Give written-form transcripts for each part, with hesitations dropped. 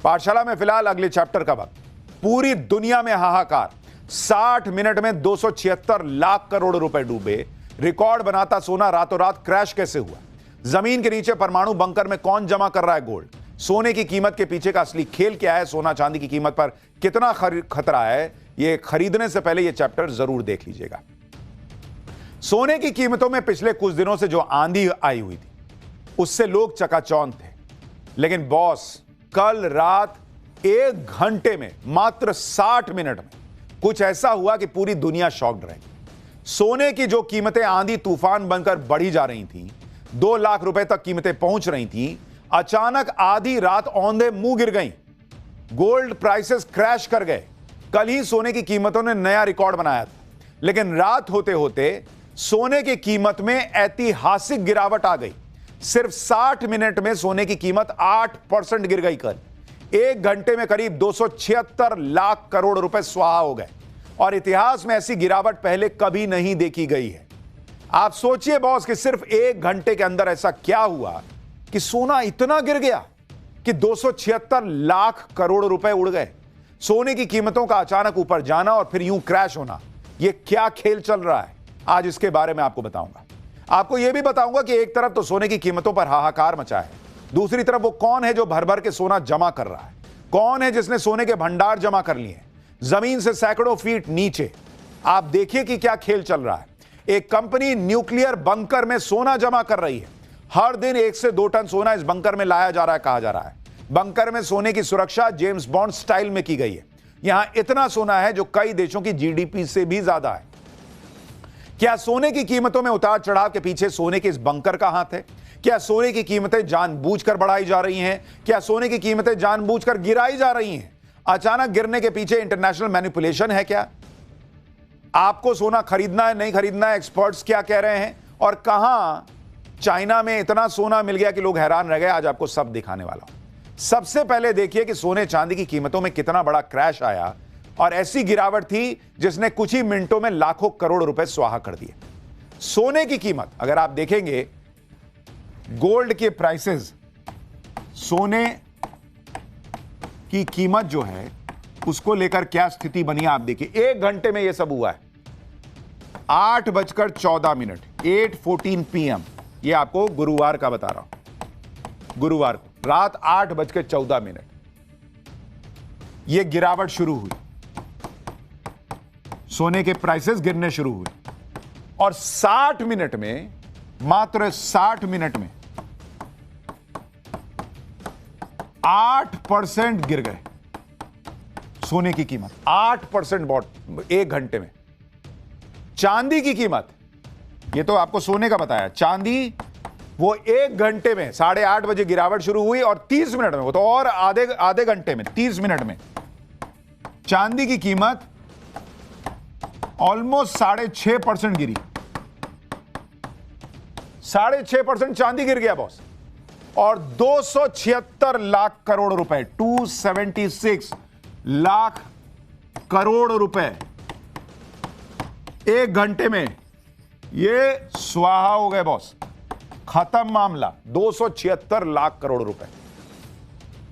पाठशाला में फिलहाल अगले चैप्टर का वक्त। पूरी दुनिया में हाहाकार। 60 मिनट में 276 लाख करोड़ रुपए डूबे। रिकॉर्ड बनाता सोना रातों रात क्रैश कैसे हुआ? जमीन के नीचे परमाणु बंकर में कौन जमा कर रहा है गोल्ड? सोने की कीमत के पीछे का असली खेल क्या है? सोना चांदी की कीमत पर कितना खतरा है? यह खरीदने से पहले यह चैप्टर जरूर देख लीजिएगा। सोने की कीमतों में पिछले कुछ दिनों से जो आंधी आई हुई थी उससे लोग चकाचौंध थे, लेकिन बॉस कल रात 1 घंटे में, मात्र 60 मिनट में कुछ ऐसा हुआ कि पूरी दुनिया शॉक्ड रही। सोने की जो कीमतें आंधी तूफान बनकर बढ़ी जा रही थी, 2 लाख रुपए तक कीमतें पहुंच रही थी, अचानक आधी रात औंधे मुंह गिर गई। गोल्ड प्राइसेस क्रैश कर गए। कल ही सोने की कीमतों ने नया रिकॉर्ड बनाया था, लेकिन रात होते होते सोने की कीमत में ऐतिहासिक गिरावट आ गई। सिर्फ 60 मिनट में सोने की कीमत 8% गिर गई। कल 1 घंटे में करीब 276 लाख करोड़ रुपए स्वाहा हो गए और इतिहास में ऐसी गिरावट पहले कभी नहीं देखी गई है। आप सोचिए बॉस कि सिर्फ 1 घंटे के अंदर ऐसा क्या हुआ कि सोना इतना गिर गया कि 276 लाख करोड़ रुपए उड़ गए। सोने की कीमतों का अचानक ऊपर जाना और फिर यूं क्रैश होना, यह क्या खेल चल रहा है? आज इसके बारे में आपको बताऊंगा। आपको यह भी बताऊंगा कि एक तरफ तो सोने की कीमतों पर हाहाकार मचा है, दूसरी तरफ वो कौन है जो भर भर के सोना जमा कर रहा है? कौन है जिसने सोने के भंडार जमा कर लिए हैं जमीन से सैकड़ों फीट नीचे? आप देखिए कि क्या खेल चल रहा है। एक कंपनी न्यूक्लियर बंकर में सोना जमा कर रही है। हर दिन 1 से 2 टन सोना इस बंकर में लाया जा रहा है, कहा जा रहा है। बंकर में सोने की सुरक्षा जेम्स बॉन्ड स्टाइल में की गई है। यहां इतना सोना है जो कई देशों की जीडीपी से भी ज्यादा है। क्या सोने की कीमतों में उतार चढ़ाव के पीछे सोने के इस बंकर का हाथ है? क्या सोने की कीमतें जानबूझकर बढ़ाई जा रही हैं? क्या सोने की कीमतें जानबूझकर गिराई जा रही हैं? अचानक गिरने के पीछे इंटरनेशनल मैनिपुलेशन है क्या? आपको सोना खरीदना है, नहीं खरीदना है? एक्सपर्ट्स क्या कह रहे हैं? और कहां चाइना में इतना सोना मिल गया कि लोग हैरान रह गए? आज आपको सब दिखाने वाला हूं। सबसे पहले देखिए कि सोने चांदी की कीमतों में कितना बड़ा क्रैश आया और ऐसी गिरावट थी जिसने कुछ ही मिनटों में लाखों करोड़ रुपए स्वाहा कर दिए। सोने की कीमत अगर आप देखेंगे, गोल्ड के प्राइसेस, सोने की कीमत जो है उसको लेकर क्या स्थिति बनी आप देखिए। 1 घंटे में यह सब हुआ है। 8:14, 8:14 PM। यह आपको गुरुवार का बता रहा हूं। गुरुवार को रात 8:14 यह गिरावट शुरू हुई। सोने के प्राइसेस गिरने शुरू हुए और 60 मिनट में, मात्र 60 मिनट में 8% गिर गए सोने की कीमत। 8% बहुत 1 घंटे में। चांदी की कीमत, ये तो आपको सोने का बताया, चांदी वो 1 घंटे में 8:30 बजे गिरावट शुरू हुई और 30 मिनट में, वो तो और आधे घंटे में, 30 मिनट में चांदी की कीमत ऑलमोस्ट 6.5% गिरी। 6.5% चांदी गिर गया बॉस। और 276 लाख करोड़ रुपए, 276 लाख करोड़ रुपए 1 घंटे में ये स्वाहा हो गए बॉस। खत्म मामला। 276 लाख करोड़ रुपए।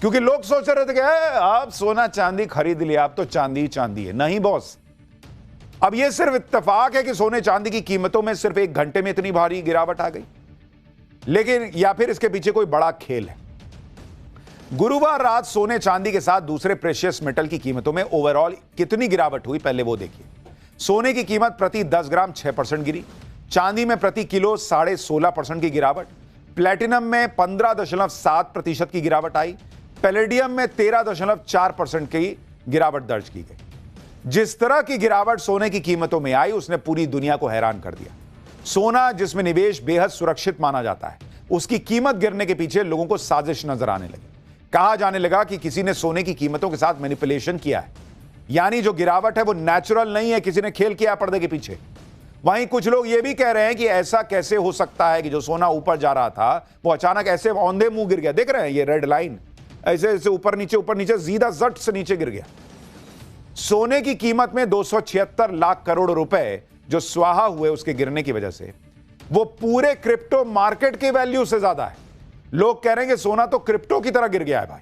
क्योंकि लोग सोच रहे थे कि आप सोना चांदी खरीद लिया, अब तो चांदी चांदी है। नहीं बॉस, अब यह सिर्फ इत्तेफाक है कि सोने चांदी की कीमतों में सिर्फ 1 घंटे में इतनी भारी गिरावट आ गई, लेकिन या फिर इसके पीछे कोई बड़ा खेल है। गुरुवार रात सोने चांदी के साथ दूसरे प्रेशियस मेटल की कीमतों में ओवरऑल कितनी गिरावट हुई, पहले वो देखिए। सोने की कीमत प्रति 10 ग्राम 6% गिरी। चांदी में प्रति किलो 16.5% की गिरावट। प्लेटिनम में 15.7% की गिरावट आई। पैलेडियम में 13.4% की गिरावट दर्ज की गई। जिस तरह की गिरावट सोने की कीमतों में आई, उसने पूरी दुनिया को हैरान कर दिया। सोना, जिसमें निवेश बेहद सुरक्षित माना जाता है, उसकी कीमत गिरने के पीछे लोगों को साजिश नजर आने लगी। कहा जाने लगा कि किसी ने सोने की कीमतों के साथ मैनिपुलेशन किया है, यानी जो गिरावट है वो नेचुरल नहीं है, किसी ने खेल किया पर्दे के पीछे। वहीं कुछ लोग ये भी कह रहे हैं कि ऐसा कैसे हो सकता है कि जो सोना ऊपर जा रहा था वो अचानक ऐसे औंधे मुंह गिर गया। देख रहे हैं ये रेड लाइन, ऐसे ऐसे ऊपर नीचे सीधा जट से नीचे गिर गया। सोने की कीमत में 276 लाख करोड़ रुपए जो स्वाहा हुए उसके गिरने की वजह से, वो पूरे क्रिप्टो मार्केट के वैल्यू से ज्यादा है। लोग कह रहे हैं कि सोना तो क्रिप्टो की तरह गिर गया है भाई।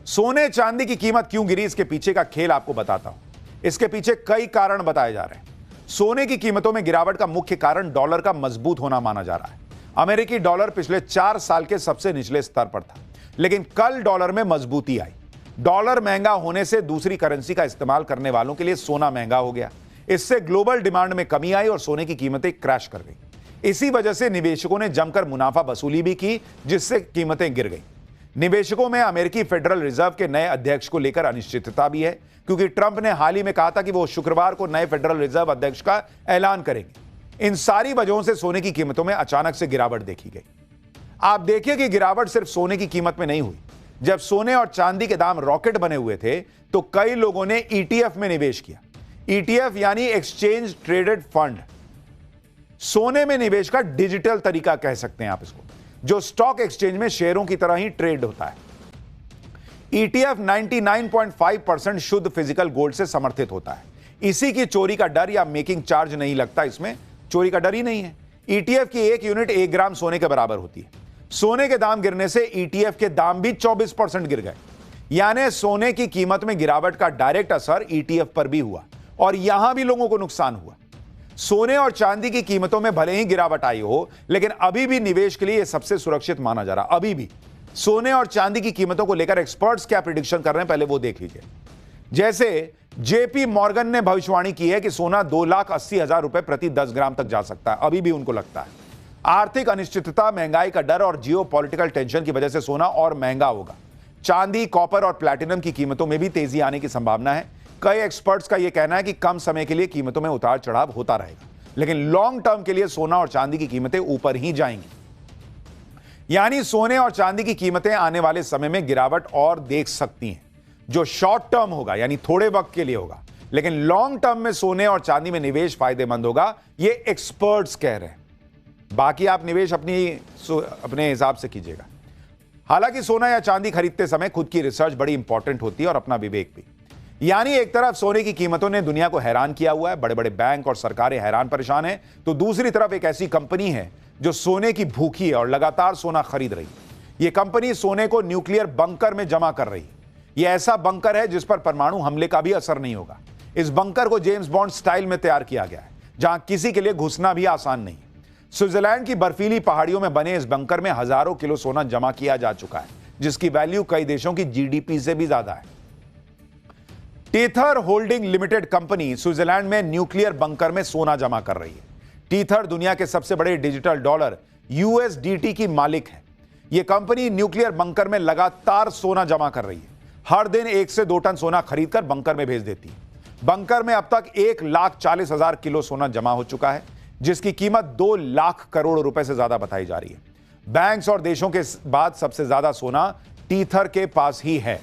सोने चांदी की कीमत क्यों गिरी, इसके पीछे का खेल आपको बताता हूं। इसके पीछे कई कारण बताए जा रहे हैं। सोने की कीमतों में गिरावट का मुख्य कारण डॉलर का मजबूत होना माना जा रहा है। अमेरिकी डॉलर पिछले 4 साल के सबसे निचले स्तर पर था, लेकिन कल डॉलर में मजबूती आई। डॉलर महंगा होने से दूसरी करेंसी का इस्तेमाल करने वालों के लिए सोना महंगा हो गया। इससे ग्लोबल डिमांड में कमी आई और सोने की कीमतें क्रैश कर गई। इसी वजह से निवेशकों ने जमकर मुनाफा वसूली भी की, जिससे कीमतें गिर गई। निवेशकों में अमेरिकी फेडरल रिजर्व के नए अध्यक्ष को लेकर अनिश्चितता भी है, क्योंकि ट्रंप ने हाल ही में कहा था कि वो शुक्रवार को नए फेडरल रिजर्व अध्यक्ष का ऐलान करेंगे। इन सारी वजहों से सोने की कीमतों में अचानक से गिरावट देखी गई। आप देखिए कि गिरावट सिर्फ सोने की कीमत में नहीं हुई। जब सोने और चांदी के दाम रॉकेट बने हुए थे तो कई लोगों ने ईटीएफ में निवेश किया। ईटीएफ यानी एक्सचेंज ट्रेडेड फंड, सोने में निवेश का डिजिटल तरीका कह सकते हैं आप इसको, जो स्टॉक एक्सचेंज में शेयरों की तरह ही ट्रेड होता है। ईटीएफ 99.5% शुद्ध फिजिकल गोल्ड से समर्थित होता है। इसी की चोरी का डर या मेकिंग चार्ज नहीं लगता, इसमें चोरी का डर ही नहीं है। ईटीएफ की 1 यूनिट 1 ग्राम सोने के बराबर होती है। सोने के दाम गिरने से ईटीएफ के दाम भी 24% गिर गए, यानी सोने की कीमत में गिरावट का डायरेक्ट असर ईटीएफ पर भी हुआ और यहां भी लोगों को नुकसान हुआ। सोने और चांदी की कीमतों में भले ही गिरावट आई हो, लेकिन अभी भी निवेश के लिए यह सबसे सुरक्षित माना जा रहा। अभी भी सोने और चांदी की कीमतों को लेकर एक्सपर्ट्स क्या प्रिडिक्शन कर रहे हैं, पहले वो देख लीजिए। जैसे जेपी मॉर्गन ने भविष्यवाणी की है कि सोना 2,80,000 रुपए प्रति 10 ग्राम तक जा सकता है। अभी भी उनको लगता है आर्थिक अनिश्चितता, महंगाई का डर और जियोपॉलिटिकल टेंशन की वजह से सोना और महंगा होगा। चांदी, कॉपर और प्लैटिनम की कीमतों में भी तेजी आने की संभावना है। कई एक्सपर्ट्स का यह कहना है कि कम समय के लिए कीमतों में उतार चढ़ाव होता रहेगा, लेकिन लॉन्ग टर्म के लिए सोना और चांदी की कीमतें ऊपर ही जाएंगी। यानी सोने और चांदी की कीमतें आने वाले समय में गिरावट और देख सकती हैं, जो शॉर्ट टर्म होगा, यानी थोड़े वक्त के लिए होगा, लेकिन लॉन्ग टर्म में सोने और चांदी में निवेश फायदेमंद होगा, ये एक्सपर्ट्स कह रहे हैं। बाकी आप निवेश अपने हिसाब से कीजिएगा। हालांकि सोना या चांदी खरीदते समय खुद की रिसर्च बड़ी इंपॉर्टेंट होती है और अपना विवेक भी। यानी एक तरफ सोने की कीमतों ने दुनिया को हैरान किया हुआ है, बड़े बड़े बैंक और सरकारें हैरान परेशान हैं, तो दूसरी तरफ एक ऐसी कंपनी है जो सोने की भूखी है और लगातार सोना खरीद रही है। यह कंपनी सोने को न्यूक्लियर बंकर में जमा कर रही है। यह ऐसा बंकर है जिस पर परमाणु हमले का भी असर नहीं होगा। इस बंकर को जेम्स बॉन्ड स्टाइल में तैयार किया गया है, जहां किसी के लिए घुसना भी आसान नहीं। स्विट्जरलैंड की बर्फीली पहाड़ियों में बने इस बंकर में हजारों किलो सोना जमा किया जा चुका है, जिसकी वैल्यू कई देशों की जीडीपी से भी ज्यादा है। Tether holding limited company Switzerland में न्यूक्लियर बंकर में सोना जमा कर रही है। टीथर दुनिया के सबसे बड़े डिजिटल डॉलर यूएसडीटी की मालिक है। यह कंपनी न्यूक्लियर बंकर में लगातार सोना जमा कर रही है। हर दिन 1 से 2 टन सोना खरीदकर बंकर में भेज देती है। बंकर में अब तक 1,40,000 किलो सोना जमा हो चुका है, जिसकी कीमत 2 लाख करोड़ रुपए से ज्यादा बताई जा रही है। बैंक्स और देशों के बाद सबसे ज्यादा सोना टीथर के पास ही है।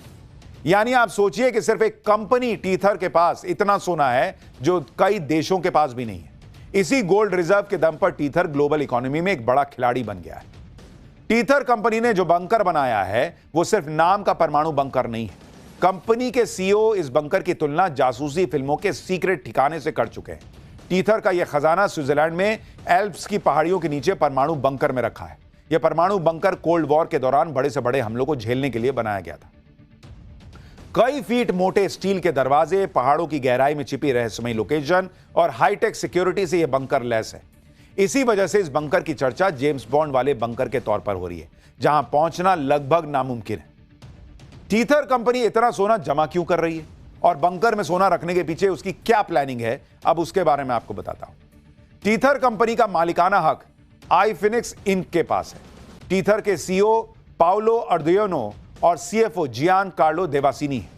यानी आप सोचिए कि सिर्फ एक कंपनी टीथर के पास इतना सोना है जो कई देशों के पास भी नहीं है। इसी गोल्ड रिजर्व के दम पर टीथर ग्लोबल इकोनॉमी में एक बड़ा खिलाड़ी बन गया है। टीथर कंपनी ने जो बंकर बनाया है वो सिर्फ नाम का परमाणु बंकर नहीं है। कंपनी के सीईओ इस बंकर की तुलना जासूसी फिल्मों के सीक्रेट ठिकाने से कर चुके हैं। टीथर का यह खजाना स्विट्जरलैंड में एल्प्स की पहाड़ियों के नीचे परमाणु बंकर में रखा है। यह परमाणु बंकर कोल्ड वॉर के दौरान बड़े से बड़े हमलों को झेलने के लिए बनाया गया था। कई फीट मोटे स्टील के दरवाजे, पहाड़ों की गहराई में छिपी रहस्यमयी लोकेशन और हाईटेक सिक्योरिटी से यह बंकर लैस है। इसी वजह से इस बंकर की चर्चा जेम्स बॉन्ड वाले बंकर के तौर पर हो रही है, जहां पहुंचना लगभग नामुमकिन है। टीथर कंपनी इतना सोना जमा क्यों कर रही है और बंकर में सोना रखने के पीछे उसकी क्या प्लानिंग है, अब उसके बारे में आपको बताता हूं। टीथर कंपनी का मालिकाना हक आईफिनिक्स इंक के पास है। टीथर के सीईओ पाउलो अर्दियोनो और सीएफओ जियान कार्लो देवासिनी है।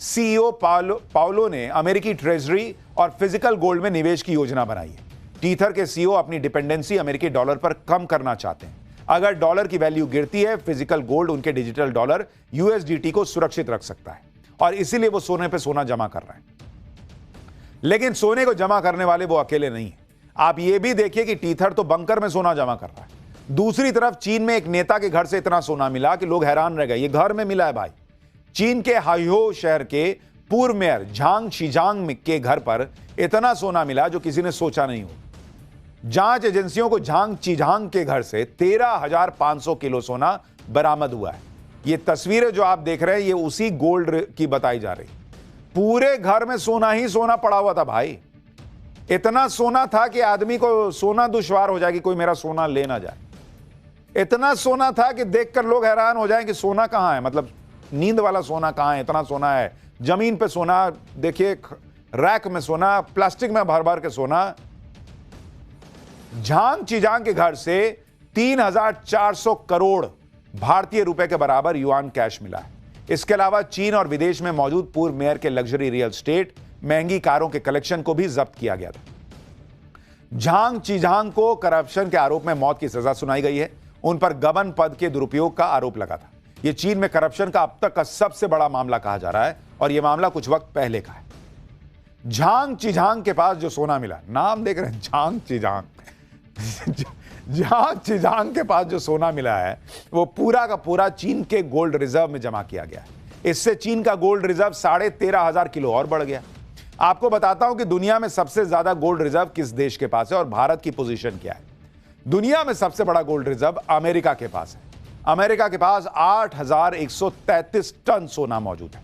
सीईओ पाउलो ने अमेरिकी ट्रेजरी और फिजिकल गोल्ड में निवेश की योजना बनाई है। टीथर के सीईओ अपनी डिपेंडेंसी अमेरिकी डॉलर पर कम करना चाहते हैं। अगर डॉलर की वैल्यू गिरती है, फिजिकल गोल्ड उनके डिजिटल डॉलर यूएसडीटी को सुरक्षित रख सकता है और इसीलिए वो सोने पे सोना जमा कर रहे हैं। लेकिन सोने को जमा करने वाले वो अकेले नहीं है। आप ये भी देखिए कि टीथर तो बंकर में सोना जमा कर रहा है। दूसरी तरफ चीन में एक नेता के घर से इतना सोना मिला कि लोग हैरान रह गए। ये घर में मिला है भाई। चीन के हाइहो शहर के पूर्व मेयर झांग शीजांग के घर पर इतना सोना मिला जो किसी ने सोचा नहीं हो। जांच एजेंसियों को झांग चीजांग के घर से 13,500 किलो सोना बरामद हुआ है। ये तस्वीरें जो आप देख रहे हैं ये उसी गोल्ड की बताई जा रही। पूरे घर में सोना ही सोना पड़ा हुआ था भाई। इतना सोना था कि आदमी को सोना दुश्वार हो जाए कि कोई मेरा सोना ले ना जाए। इतना सोना था कि देखकर लोग हैरान हो जाएं कि सोना कहां है, मतलब नींद वाला सोना कहां है। इतना सोना है, जमीन पे सोना, देखिए रैक में सोना, प्लास्टिक में भर भर के सोना। झांग चिजांग के घर से 3,400 करोड़ भारतीय रुपए के बराबर युआन कैश मिला है। इसके अलावा चीन और विदेश में मौजूद पूर्व मेयर के लग्जरी रियल स्टेट, महंगी कारों के कलेक्शन को भी जब्त किया गया था। झांग चिजांग को करप्शन के आरोप में मौत की सजा सुनाई गई है। उन पर गबन पद के दुरुपयोग का आरोप लगा था। यह चीन में करप्शन का अब तक का सबसे बड़ा मामला कहा जा रहा है और यह मामला कुछ वक्त पहले का है। झांग चिजांग के पास जो सोना मिला, नाम देख रहे हैं झांग चिजांग झांग चिजांग के पास जो सोना मिला है वो पूरा का पूरा चीन के गोल्ड रिजर्व में जमा किया गया है। इससे चीन का गोल्ड रिजर्व 13,500 किलो और बढ़ गया। आपको बताता हूं कि दुनिया में सबसे ज्यादा गोल्ड रिजर्व किस देश के पास है और भारत की पोजीशन क्या है। दुनिया में सबसे बड़ा गोल्ड रिजर्व अमेरिका के पास है। अमेरिका के पास 8,133 टन सोना मौजूद है।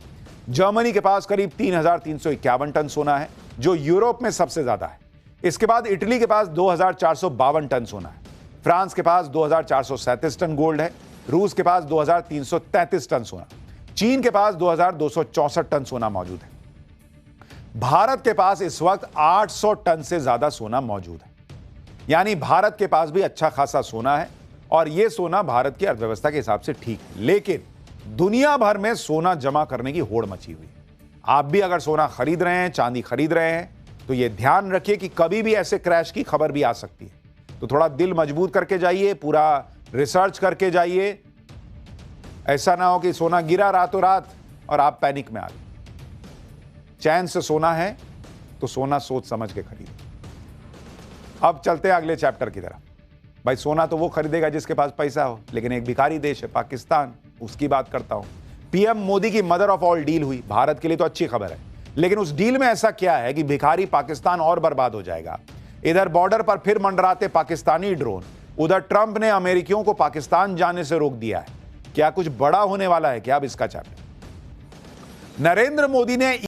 जर्मनी के पास करीब 3,351 टन सोना है, जो यूरोप में सबसे ज्यादा है। इसके बाद इटली के पास 2,452 टन सोना है। फ्रांस के पास 2,437 टन गोल्ड है। रूस के पास 2,333 टन सोना। चीन के पास 2,264 टन सोना मौजूद है। भारत के पास इस वक्त 800 टन से ज्यादा सोना मौजूद है। यानी भारत के पास भी अच्छा खासा सोना है और यह सोना भारत की अर्थव्यवस्था के हिसाब से ठीक है। लेकिन दुनिया भर में सोना जमा करने की होड़ मची हुई है। आप भी अगर सोना खरीद रहे हैं, चांदी खरीद रहे हैं, तो यह ध्यान रखिए कि कभी भी ऐसे क्रैश की खबर भी आ सकती है। तो थोड़ा दिल मजबूत करके जाइए, पूरा रिसर्च करके जाइए। ऐसा ना हो कि सोना गिरा रातों रात और आप पैनिक में आ गए। चैन से सोना है तो सोना सोच समझ के खरीदे। अब चलते हैं अगले चैप्टर की तरफ। भाई सोना तो वो खरीदेगा जिसके पास पैसा हो, लेकिन एक भिखारी देश है पाकिस्तान, उसकी बात करता हूं। पीएम मोदी की मदर ऑफ ऑल डील हुई। भारत के लिए तो अच्छी खबर है, लेकिन उस डील में ऐसा क्या है कि भिखारी पाकिस्तान और बर्बाद हो जाएगा। इधर बॉर्डर पर फिर मंडराते पाकिस्तानी ड्रोन, उधर ट्रंप ने अमेरिकियों को पाकिस्तान जाने से रोक दिया है। क्या कुछ बड़ा होने वाला है क्या अब इसका चैप्टर? नरेंद्र मोदी ने